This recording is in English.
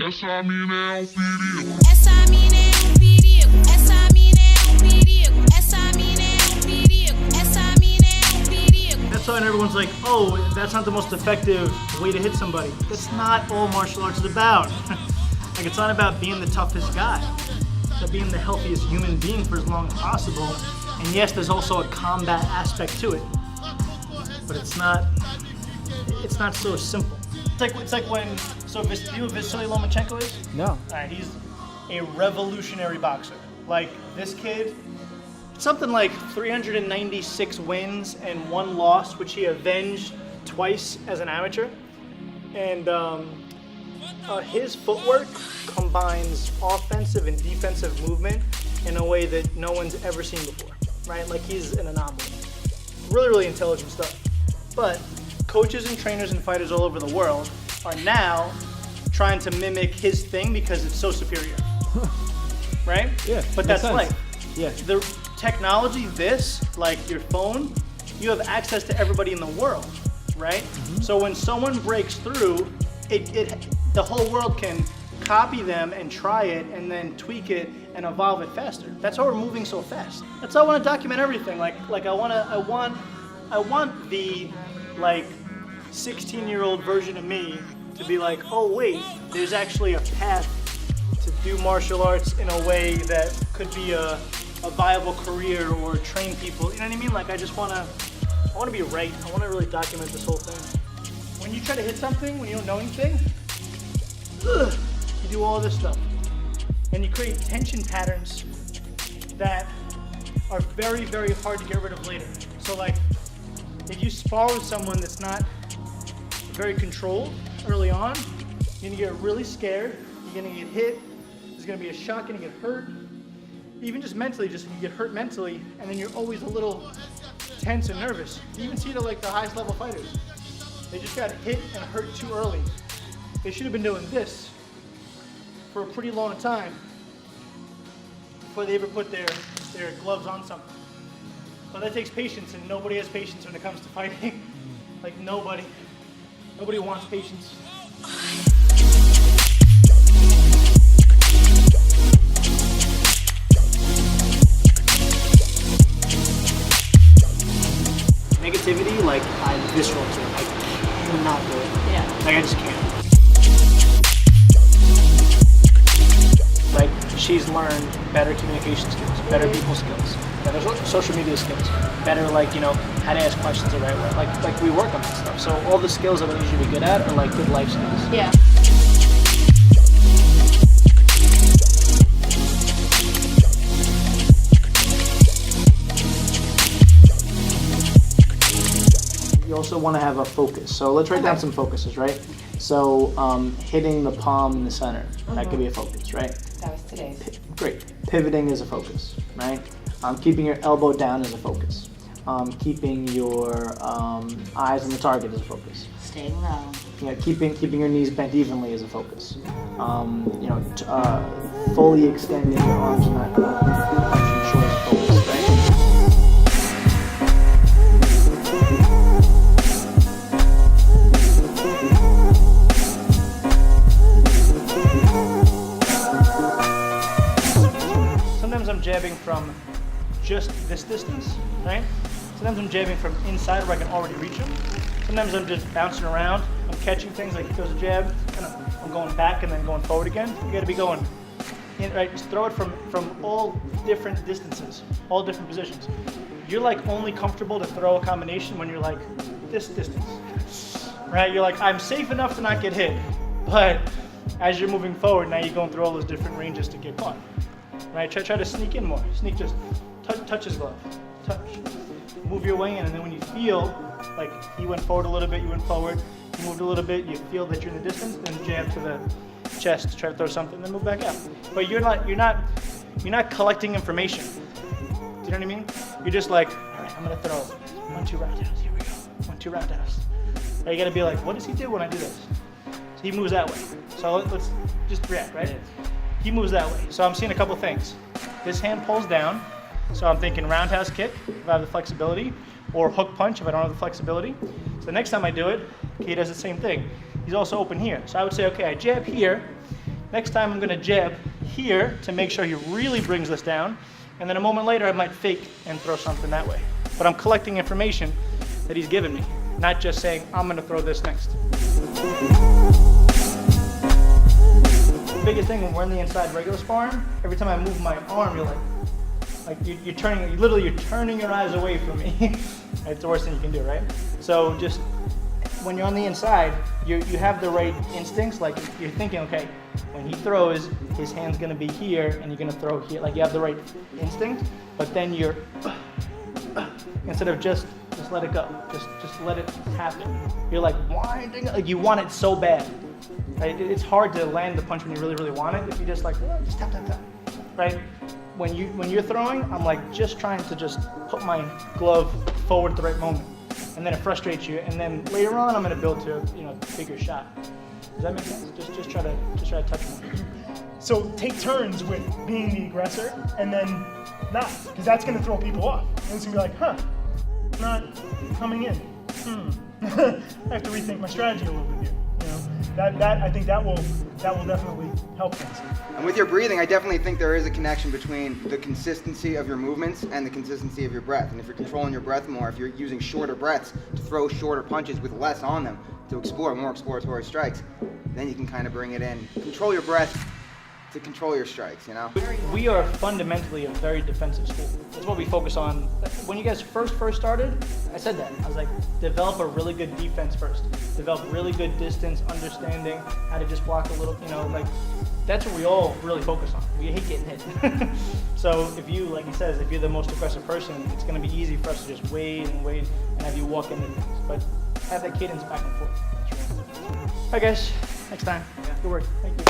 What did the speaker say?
Essa mina é perigo. Essa mina é perigo. Essa mina é perigo. Essa mina é perigo. Essa mina é perigo. That's why everyone's like, oh, that's not the most effective way to hit somebody. That's not all martial arts is about. Like, it's not about being the toughest guy. It's about being the healthiest human being for as long as possible. And yes, there's also a combat aspect to it, but it's not so simple. It's like when, so you know who Vasily Lomachenko is? No. Alright, he's a revolutionary boxer. Like, this kid, something like 396 wins and 1 loss, which he avenged twice as an amateur. And his footwork combines offensive and defensive movement in a way that no one's ever seen before, right? Like, he's an anomaly. Really, really intelligent stuff. But coaches and trainers and fighters all over the world are now trying to mimic his thing because it's so superior, right? Yeah, but makes that's sense. life. Yeah. The technology, like your phone, you have access to everybody in the world, right? Mm-hmm. So when someone breaks through, the whole world can copy them and try it and then tweak it and evolve it faster. That's why we're moving so fast. That's why I want to document everything. Like I want the 16-year-old version of me to be like, oh wait, there's actually a path to do martial arts in a way that could be a viable career or train people. You know what I mean? Like, I want to be right. I want to really document this whole thing. When you try to hit something, when you don't know anything, you do all this stuff. And you create tension patterns that are very, very hard to get rid of later. So like, if you spar with someone that's not very controlled early on, you're gonna get really scared, you're gonna get hit, there's gonna be a shock, you're gonna get hurt. Even just mentally, you get hurt mentally, and then you're always a little tense and nervous. You even see it at like the highest level fighters. They just got hit and hurt too early. They should have been doing this for a pretty long time before they ever put their gloves on something. But that takes patience, and nobody has patience when it comes to fighting. Like, nobody wants patience. Negativity, like, I'm visceral to it. I cannot do it. Yeah. Like, I just can't. Like, she's learned better communication skills, better people skills, better social media skills, better, like, you know, how to ask questions the right way. Like we work on that stuff. So all the skills that we need to be good at are like good life skills. Yeah. You also want to have a focus. So let's write down some focuses, right? So hitting the palm in the center, that could be a focus, right? That was today's. Great. Pivoting is a focus, right? Keeping your elbow down is a focus. Keeping your eyes on the target is a focus. Staying low. You know, keeping your knees bent evenly is a focus. Fully extending your arms and not punching short is a focus, right? Sometimes I'm jabbing from just this distance, right? Sometimes I'm jabbing from inside where I can already reach them. Sometimes I'm just bouncing around. I'm catching things like he throws a jab, and I'm going back and then going forward again. You gotta be going in, right? Just throw it from all different distances, all different positions. You're like only comfortable to throw a combination when you're like this distance, right? You're like, I'm safe enough to not get hit, but as you're moving forward, now you're going through all those different ranges to get caught. Right? Try to sneak in more. Sneak, just touch his glove. Touch. Move your way in, and then when you feel like he went forward a little bit, you went forward, you moved a little bit, you feel that you're in the distance, then jab to the chest, try to throw something, then move back out. But you're not collecting information. Do you know what I mean? You're just like, all right, I'm gonna throw 1-2 roundhouse. Here we go. 1-2 roundhouse. Right, you gotta be like, what does he do when I do this? So he moves that way. So let's just react, right? He moves that way. So I'm seeing a couple things. This hand pulls down. So I'm thinking roundhouse kick if I have the flexibility, or hook punch if I don't have the flexibility. So the next time I do it, he does the same thing. He's also open here. So I would say, okay, I jab here. Next time I'm gonna jab here to make sure he really brings this down. And then a moment later I might fake and throw something that way. But I'm collecting information that he's given me, not just saying, I'm gonna throw this next. The biggest thing when we're in the inside regular sparring, every time I move my arm, you're you're turning your eyes away from me. It's the worst thing you can do, right? So just when you're on the inside, you have the right instincts. Like you're thinking, okay, when he throws, his hand's gonna be here, and you're gonna throw here. Like you have the right instinct, but then you're instead of just let it go, just let it happen. You're like winding, like you want it so bad. Right? It's hard to land the punch when you really, really want it. If you just like, oh, just tap, tap, tap, right? When you're throwing, I'm like just trying to just put my glove forward at the right moment, and then it frustrates you. And then later on, I'm gonna build to a bigger shot. Does that make sense? Just try to touch more. So take turns with being the aggressor, and then not, because that's gonna throw people off. And it's gonna be like, huh, not coming in. I have to rethink my strategy a little bit here. That I think that will definitely help things. And with your breathing, I definitely think there is a connection between the consistency of your movements and the consistency of your breath. And if you're controlling your breath more, if you're using shorter breaths to throw shorter punches with less on them, to explore more exploratory strikes, then you can kind of bring it in. Control your breath to control your strikes, We are fundamentally a very defensive school. That's what we focus on. When you guys first started, I said that. I was like, develop a really good defense first. Develop really good distance, understanding how to just block a little, like that's what we all really focus on. We hate getting hit. So if you, like he says, if you're the most aggressive person, it's gonna be easy for us to just wait and have you walk into things. But have that cadence back and forth. All right guys, next time. Good work. Thank you.